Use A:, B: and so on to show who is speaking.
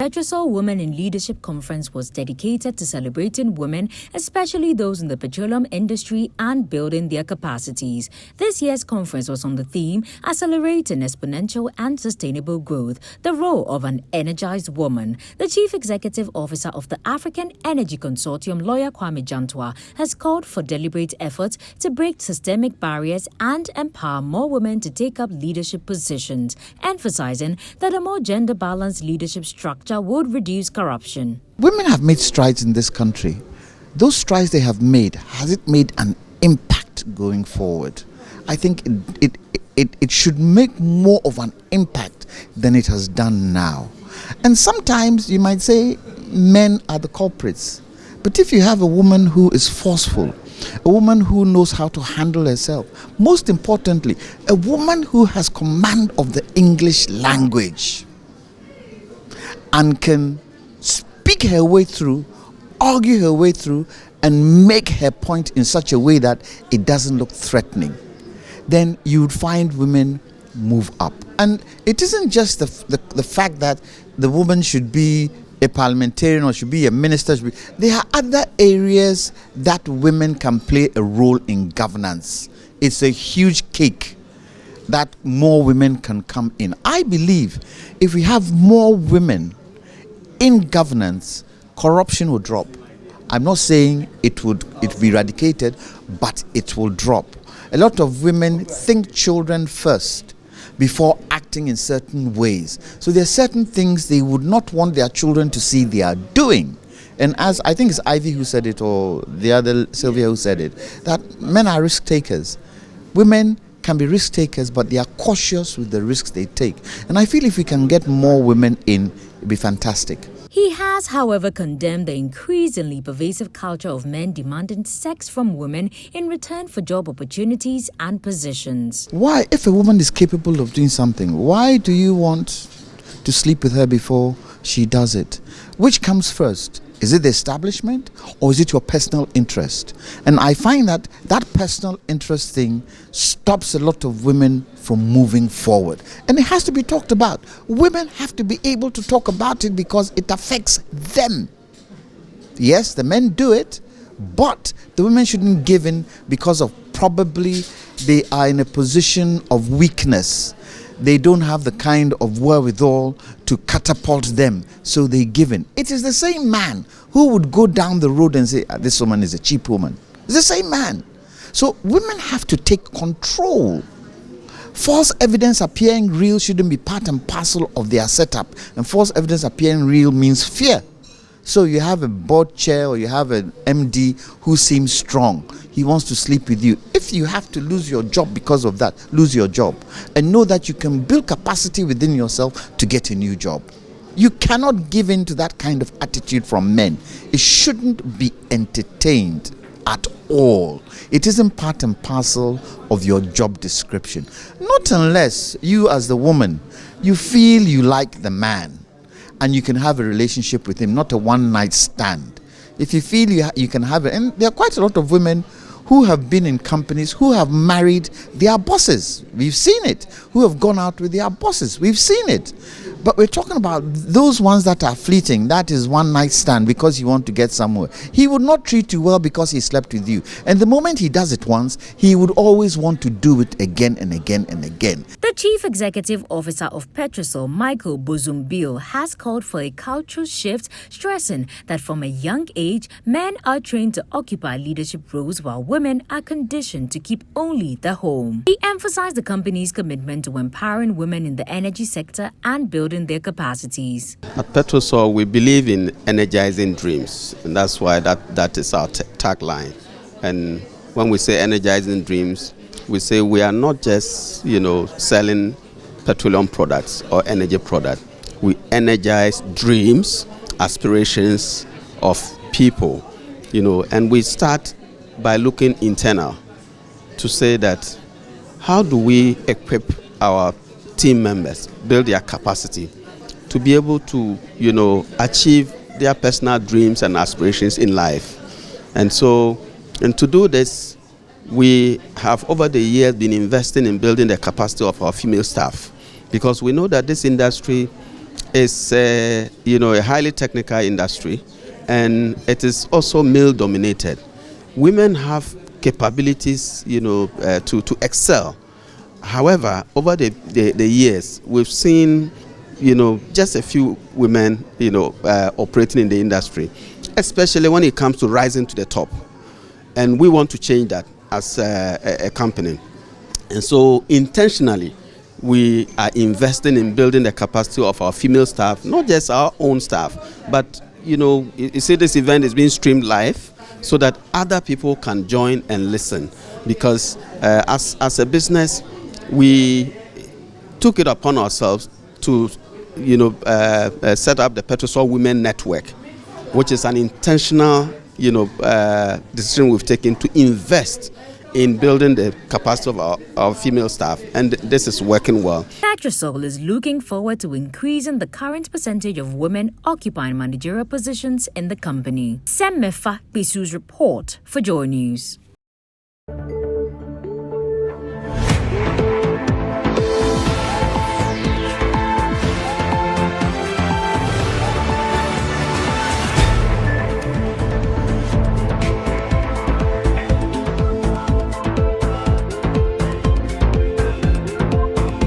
A: Petrolsol Women in Leadership Conference was dedicated to celebrating women, especially those in the petroleum industry, and building their capacities. This year's conference was on the theme Accelerating Exponential and Sustainable Growth, the Role of an Energized Woman. The Chief Executive Officer of the African Energy Consortium, Lawyer Kwame Jantwa, has called for deliberate efforts to break systemic barriers and empower more women to take up leadership positions, emphasizing that a more gender-balanced leadership structure would reduce corruption.
B: Women have made strides in this country. Those strides they have made, has it made an impact going forward? I think it should make more of an impact than it has done now. And sometimes you might say men are the culprits. But if you have a woman who is forceful, a woman who knows how to handle herself, most importantly, a woman who has command of the English language and can speak her way through, argue her way through, and make her point in such a way that it doesn't look threatening, then you would find women move up. And it isn't just the fact that the woman should be a parliamentarian or should be a minister. There are other areas that women can play a role in governance. It's a huge cake that more women can come in. I believe if we have more women in governance, corruption will drop. I'm not saying it will be eradicated, but it will drop. A lot of women think children first before acting in certain ways. So there are certain things they would not want their children to see they are doing. And as I think it's Ivy who said it, or the other Sylvia who said it, that men are risk takers. Women can be risk takers, but they are cautious with the risks they take. And I feel if we can get more women in, it'd be fantastic.
A: He has, however, condemned the increasingly pervasive culture of men demanding sex from women in return for job opportunities and positions.
B: Why, if a woman is capable of doing something, why do you want to sleep with her before she does it? Which comes first? Is it the establishment or is it your personal interest? And I find that personal interest thing stops a lot of women from moving forward. And it has to be talked about. Women have to be able to talk about it because it affects them. Yes, the men do it, but the women shouldn't give in because of probably they are in a position of weakness. They don't have the kind of wherewithal to catapult them, so they give in. It is the same man who would go down the road and say, this woman is a cheap woman. It's the same man. So women have to take control. False evidence appearing real shouldn't be part and parcel of their setup. And false evidence appearing real means fear. So you have a board chair or you have an MD who seems strong. He wants to sleep with you. If you have to lose your job because of that, lose your job. And know that you can build capacity within yourself to get a new job. You cannot give in to that kind of attitude from men. It shouldn't be entertained at all. It isn't part and parcel of your job description. Not unless you as the woman, you feel you like the man and you can have a relationship with him, not a one-night stand. If you feel you can have it, and there are quite a lot of women who have been in companies, who have married their bosses. We've seen it. Who have gone out with their bosses. We've seen it. But we're talking about those ones that are fleeting. That is one night stand because you want to get somewhere. He would not treat you well because he slept with you. And the moment he does it once, he would always want to do it again and again and again.
A: The Chief Executive Officer of Petrolsol, Michael Bozumbio, has called for a cultural shift, stressing that from a young age, men are trained to occupy leadership roles while women are conditioned to keep only the home. He emphasized the company's commitment to empowering women in the energy sector and building their capacities.
C: At Petrolsol, we believe in energizing dreams, and that's why that is our tagline. And when we say energizing dreams, we say we are not just, selling petroleum products or energy products. We energize dreams, aspirations of people, and we start by looking internal to say that how do we equip our team members, build their capacity to be able to, achieve their personal dreams and aspirations in life. And to do this, we have over the years been investing in building the capacity of our female staff, because we know that this industry is a highly technical industry, and it is also male dominated. Women have capabilities, to excel. However, over the years, we've seen, just a few women, operating in the industry, especially when it comes to rising to the top. And we want to change that as a company. And so intentionally, we are investing in building the capacity of our female staff, not just our own staff, but, you see this event is being streamed live so that other people can join and listen. Because as a business, we took it upon ourselves to, set up the Petrolsol Women Network, which is an intentional, decision we've taken to invest in building the capacity of our female staff, and this is working well.
A: Petrolsol is looking forward to increasing the current percentage of women occupying managerial positions in the company. Semmefa Bisu's report for Joy News.